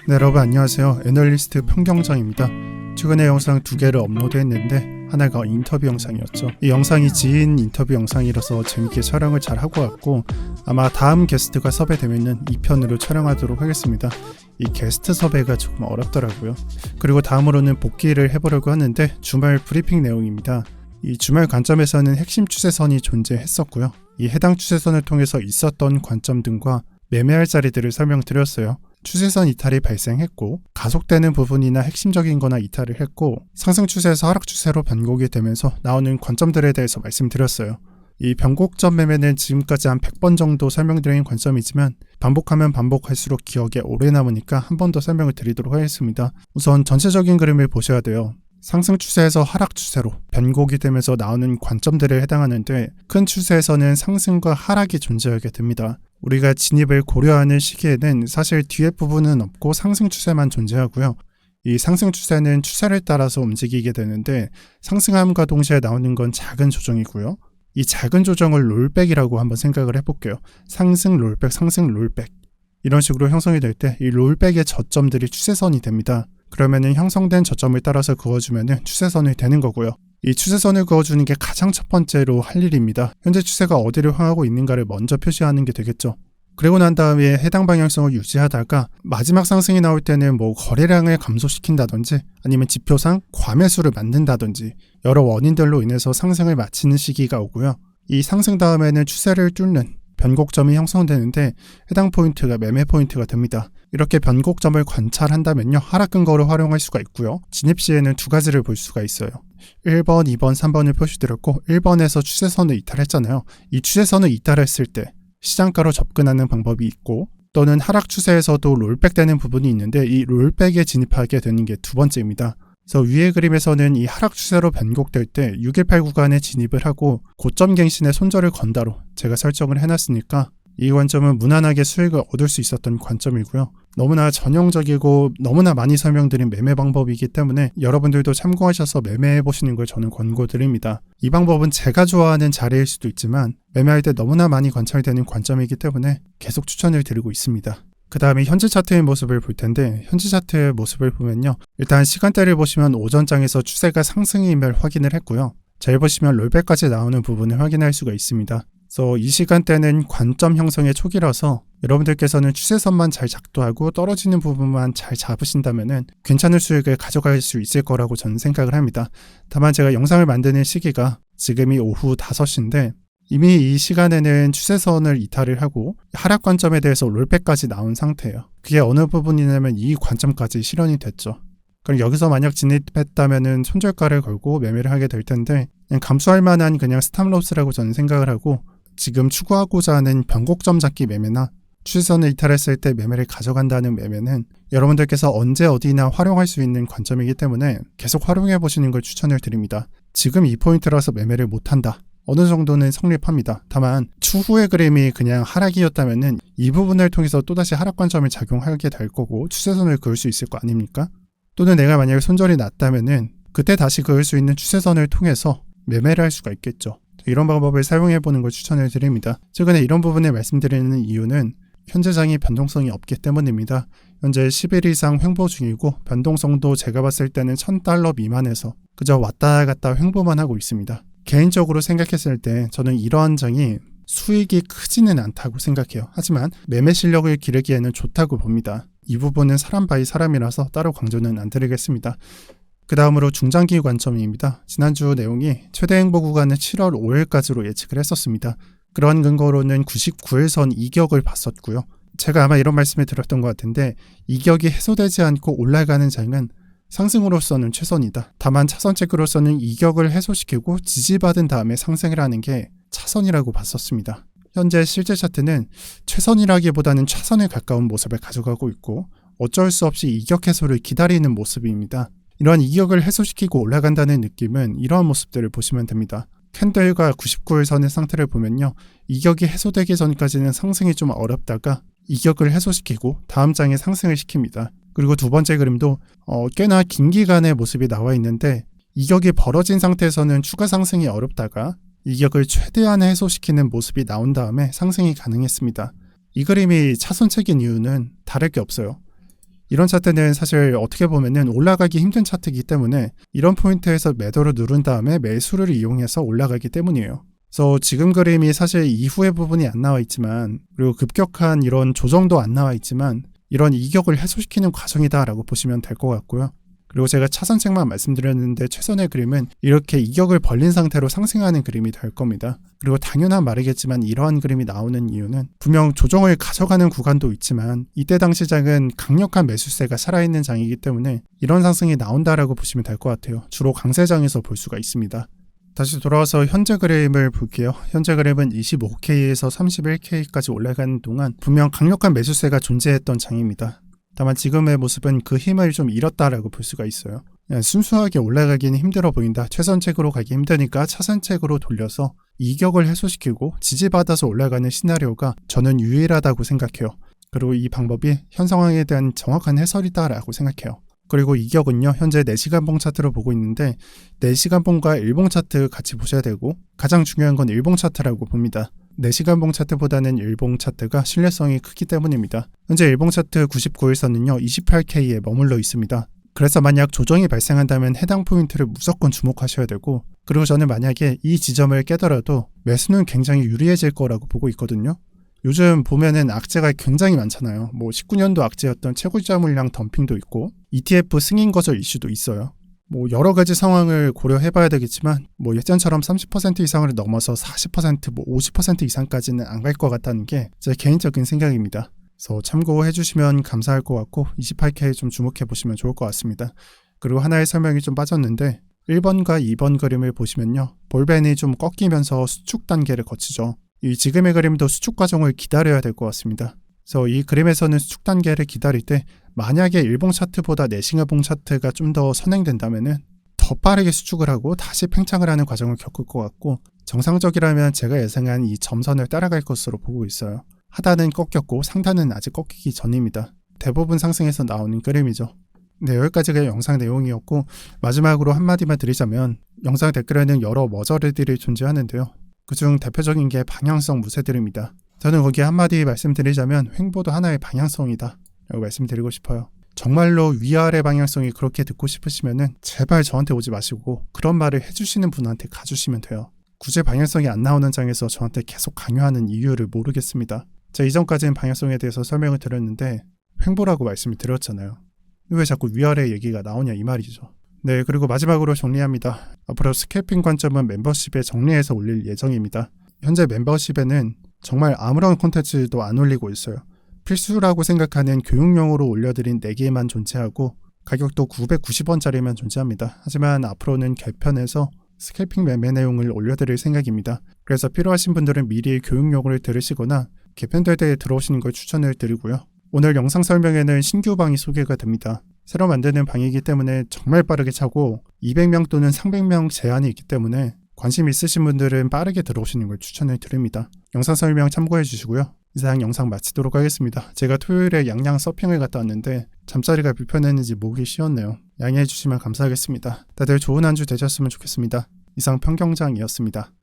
네, 여러분 안녕하세요. 애널리스트 평경장입니다. 최근에 영상 2개를 업로드했는데 하나가 인터뷰 영상이었죠. 이 영상이 지인 인터뷰 영상이라서 재밌게 촬영을 잘 하고 왔고 아마 다음 게스트가 섭외되면은 2편으로 촬영하도록 하겠습니다. 이 게스트 섭외가 조금 어렵더라고요. 그리고 다음으로는 복귀를 해보려고 하는데 주말 브리핑 내용입니다. 이 주말 관점에서는 핵심 추세선이 존재했었고요. 이 해당 추세선을 통해서 있었던 관점 등과 매매할 자리들을 설명드렸어요. 추세선 이탈이 발생했고 가속되는 부분이나 핵심적인 거나 이탈을 했고 상승 추세에서 하락 추세로 변곡이 되면서 나오는 관점들에 대해서 말씀드렸어요. 이 변곡점 매매는 지금까지 한 100번 정도 설명드린 관점이지만 반복하면 반복할수록 기억에 오래 남으니까 한 번 더 설명을 드리도록 하겠습니다. 우선 전체적인 그림을 보셔야 돼요. 상승 추세에서 하락 추세로 변곡이 되면서 나오는 관점들에 해당하는데 큰 추세에서는 상승과 하락이 존재하게 됩니다. 우리가 진입을 고려하는 시기에는 사실 뒤에 부분은 없고 상승 추세만 존재하고요. 이 상승 추세는 추세를 따라서 움직이게 되는데 상승함과 동시에 나오는 건 작은 조정이고요. 이 작은 조정을 롤백이라고 한번 생각을 해볼게요. 상승 롤백, 상승 롤백 이런 식으로 형성이 될 때 이 롤백의 저점들이 추세선이 됩니다. 그러면은 형성된 저점을 따라서 그어주면은 추세선이 되는 거고요. 이 추세선을 그어주는 게 가장 첫 번째로 할 일입니다. 현재 추세가 어디를 향하고 있는가를 먼저 표시하는 게 되겠죠. 그리고 난 다음에 해당 방향성을 유지하다가 마지막 상승이 나올 때는 거래량을 감소시킨다든지 아니면 지표상 과매수를 만든다든지 여러 원인들로 인해서 상승을 마치는 시기가 오고요. 이 상승 다음에는 추세를 뚫는 변곡점이 형성되는데 해당 포인트가 매매 포인트가 됩니다. 이렇게 변곡점을 관찰한다면요. 하락 근거로 활용할 수가 있고요. 진입 시에는 두 가지를 볼 수가 있어요. 1번, 2번, 3번을 표시드렸고 1번에서 추세선을 이탈했잖아요. 이 추세선을 이탈했을 때 시장가로 접근하는 방법이 있고 또는 하락 추세에서도 롤백 되는 부분이 있는데 이 롤백에 진입하게 되는 게 두 번째입니다. 그래서 위의 그림에서는 이 하락 추세로 변곡될 때 618 구간에 진입을 하고 고점 갱신에 손절을 건다로 제가 설정을 해놨으니까 이 관점은 무난하게 수익을 얻을 수 있었던 관점이고요. 너무나 전형적이고 너무나 많이 설명드린 매매 방법이기 때문에 여러분들도 참고하셔서 매매해 보시는 걸 저는 권고드립니다. 이 방법은 제가 좋아하는 자리일 수도 있지만 매매할 때 너무나 많이 관찰되는 관점이기 때문에 계속 추천을 드리고 있습니다. 그 다음에 현재 차트의 모습을 볼 텐데 현재 차트의 모습을 보면요. 일단 시간대를 보시면 오전장에서 추세가 상승임을 확인을 했고요. 잘 보시면 롤백까지 나오는 부분을 확인할 수가 있습니다. 그래서 이 시간대는 관점 형성의 초기라서 여러분들께서는 추세선만 잘 작도하고 떨어지는 부분만 잘 잡으신다면 괜찮은 수익을 가져갈 수 있을 거라고 저는 생각을 합니다. 다만 제가 영상을 만드는 시기가 지금이 오후 5시인데 이미 이 시간에는 추세선을 이탈을 하고 하락 관점에 대해서 롤백까지 나온 상태예요. 그게 어느 부분이냐면 이 관점까지 실현이 됐죠. 그럼 여기서 만약 진입했다면은 손절가를 걸고 매매를 하게 될 텐데 그냥 감수할 만한 그냥 스탑로스라고 저는 생각을 하고 지금 추구하고자 하는 변곡점 잡기 매매나 추세선을 이탈했을 때 매매를 가져간다는 매매는 여러분들께서 언제 어디나 활용할 수 있는 관점이기 때문에 계속 활용해 보시는 걸 추천을 드립니다. 지금 이 포인트라서 매매를 못한다. 어느 정도는 성립합니다. 다만 추후의 그림이 그냥 하락이었다면은 이 부분을 통해서 또다시 하락 관점을 작용하게 될 거고 추세선을 그을 수 있을 거 아닙니까? 또는 내가 만약에 손절이 났다면은 그때 다시 그을 수 있는 추세선을 통해서 매매를 할 수가 있겠죠. 이런 방법을 사용해보는 걸 추천을 드립니다. 최근에 이런 부분을 말씀드리는 이유는 현재장이 변동성이 없기 때문입니다. 현재 10일 이상 횡보 중이고 변동성도 제가 봤을 때는 $1000 미만에서 그저 왔다 갔다 횡보만 하고 있습니다. 개인적으로 생각했을 때 저는 이러한 장이 수익이 크지는 않다고 생각해요. 하지만 매매 실력을 기르기에는 좋다고 봅니다. 이 부분은 사람 바이 사람이라서 따로 강조는 안 드리겠습니다. 그 다음으로 중장기 관점입니다. 지난주 내용이 최대 행보 구간은 7월 5일까지로 예측을 했었습니다. 그러한 근거로는 99일선 이격을 봤었고요. 제가 아마 이런 말씀을 드렸던 것 같은데 이격이 해소되지 않고 올라가는 장은 상승으로서는 최선이다. 다만 차선 체크로서는 이격을 해소시키고 지지받은 다음에 상승을 하는 게 차선이라고 봤었습니다. 현재 실제 차트는 최선이라기보다는 차선에 가까운 모습을 가져가고 있고 어쩔 수 없이 이격 해소를 기다리는 모습입니다. 이러한 이격을 해소시키고 올라간다는 느낌은 이러한 모습들을 보시면 됩니다. 캔들과 99일 선의 상태를 보면요. 이격이 해소되기 전까지는 상승이 좀 어렵다가 이격을 해소시키고 다음 장에 상승을 시킵니다. 그리고 두 번째 그림도 꽤나 긴 기간의 모습이 나와 있는데 이격이 벌어진 상태에서는 추가 상승이 어렵다가 이격을 최대한 해소시키는 모습이 나온 다음에 상승이 가능했습니다. 이 그림이 차선책인 이유는 다를 게 없어요. 이런 차트는 사실 어떻게 보면은 올라가기 힘든 차트이기 때문에 이런 포인트에서 매도를 누른 다음에 매수를 이용해서 올라가기 때문이에요. 그래서 지금 그림이 사실 이후의 부분이 안 나와 있지만, 그리고 급격한 이런 조정도 안 나와 있지만 이런 이격을 해소시키는 과정이다라고 보시면 될 것 같고요. 그리고 제가 차선책만 말씀드렸는데 최선의 그림은 이렇게 이격을 벌린 상태로 상승하는 그림이 될 겁니다. 그리고 당연한 말이겠지만 이러한 그림이 나오는 이유는 분명 조정을 가져가는 구간도 있지만 이때 당 시장은 강력한 매수세가 살아있는 장이기 때문에 이런 상승이 나온다라고 보시면 될 것 같아요. 주로 강세장에서 볼 수가 있습니다. 다시 돌아와서 현재 그림을 볼게요. 현재 그림은 25K에서 31K까지 올라가는 동안 분명 강력한 매수세가 존재했던 장입니다. 다만 지금의 모습은 그 힘을 좀 잃었다라고 볼 수가 있어요. 그냥 순수하게 올라가기는 힘들어 보인다. 최선책으로 가기 힘드니까 차선책으로 돌려서 이격을 해소시키고 지지받아서 올라가는 시나리오가 저는 유일하다고 생각해요. 그리고 이 방법이 현 상황에 대한 정확한 해설이다라고 생각해요. 그리고 이격은요, 현재 4시간 봉 차트로 보고 있는데 4시간 봉과 일봉 차트 같이 보셔야 되고 가장 중요한 건 일봉 차트라고 봅니다. 4시간 봉 차트보다는 일봉 차트가 신뢰성이 크기 때문입니다. 현재 일봉 차트 99일선은요 28K에 머물러 있습니다. 그래서 만약 조정이 발생한다면 해당 포인트를 무조건 주목하셔야 되고, 그리고 저는 만약에 이 지점을 깨더라도 매수는 굉장히 유리해질 거라고 보고 있거든요. 요즘 보면은 악재가 굉장히 많잖아요. 19년도 악재였던 채굴자 물량 덤핑도 있고 ETF 승인 거절 이슈도 있어요. 여러 가지 상황을 고려해봐야 되겠지만 예전처럼 30% 이상을 넘어서 40%, 50% 이상까지는 안 갈 것 같다는 게 제 개인적인 생각입니다. 그래서 참고해주시면 감사할 것 같고 28K 좀 주목해보시면 좋을 것 같습니다. 그리고 하나의 설명이 좀 빠졌는데 1번과 2번 그림을 보시면요. 볼벤이 좀 꺾이면서 수축 단계를 거치죠. 이 지금의 그림도 수축 과정을 기다려야 될 것 같습니다. 그래서 이 그림에서는 수축 단계를 기다릴 때 만약에 일봉 차트보다 4시간 봉 차트가 좀 더 선행된다면은 더 빠르게 수축을 하고 다시 팽창을 하는 과정을 겪을 것 같고, 정상적이라면 제가 예상한 이 점선을 따라갈 것으로 보고 있어요. 하단은 꺾였고 상단은 아직 꺾이기 전입니다. 대부분 상승에서 나오는 그림이죠. 네, 여기까지가 영상 내용이었고, 마지막으로 한마디만 드리자면 영상 댓글에는 여러 머저리들이 존재하는데요. 그중 대표적인 게 방향성 무쇠들입니다. 저는 거기에 한마디 말씀드리자면 횡보도 하나의 방향성이다 라고 말씀드리고 싶어요. 정말로 위아래 방향성이 그렇게 듣고 싶으시면은 제발 저한테 오지 마시고 그런 말을 해주시는 분한테 가주시면 돼요. 굳이 방향성이 안 나오는 장에서 저한테 계속 강요하는 이유를 모르겠습니다. 제가 이전까지는 방향성에 대해서 설명을 드렸는데 횡보라고 말씀을 드렸잖아요. 왜 자꾸 위아래 얘기가 나오냐 이 말이죠. 네, 그리고 마지막으로 정리합니다. 앞으로 스캘핑 관점은 멤버십에 정리해서 올릴 예정입니다. 현재 멤버십에는 정말 아무런 콘텐츠도 안 올리고 있어요. 필수라고 생각하는 교육용으로 올려드린 4개만 존재하고 가격도 990원짜리만 존재합니다. 하지만 앞으로는 개편해서 스캘핑 매매 내용을 올려드릴 생각입니다. 그래서 필요하신 분들은 미리 교육용을 들으시거나 개편될 때 들어오시는 걸 추천을 드리고요. 오늘 영상 설명에는 신규 방이 소개가 됩니다. 새로 만드는 방이기 때문에 정말 빠르게 차고 200명 또는 300명 제한이 있기 때문에 관심 있으신 분들은 빠르게 들어오시는 걸 추천을 드립니다. 영상 설명 참고해 주시고요. 이상 영상 마치도록 하겠습니다. 제가 토요일에 양양 서핑을 갔다 왔는데 잠자리가 불편했는지 목이 쉬었네요. 양해해 주시면 감사하겠습니다. 다들 좋은 한 주 되셨으면 좋겠습니다. 이상 평경장이었습니다.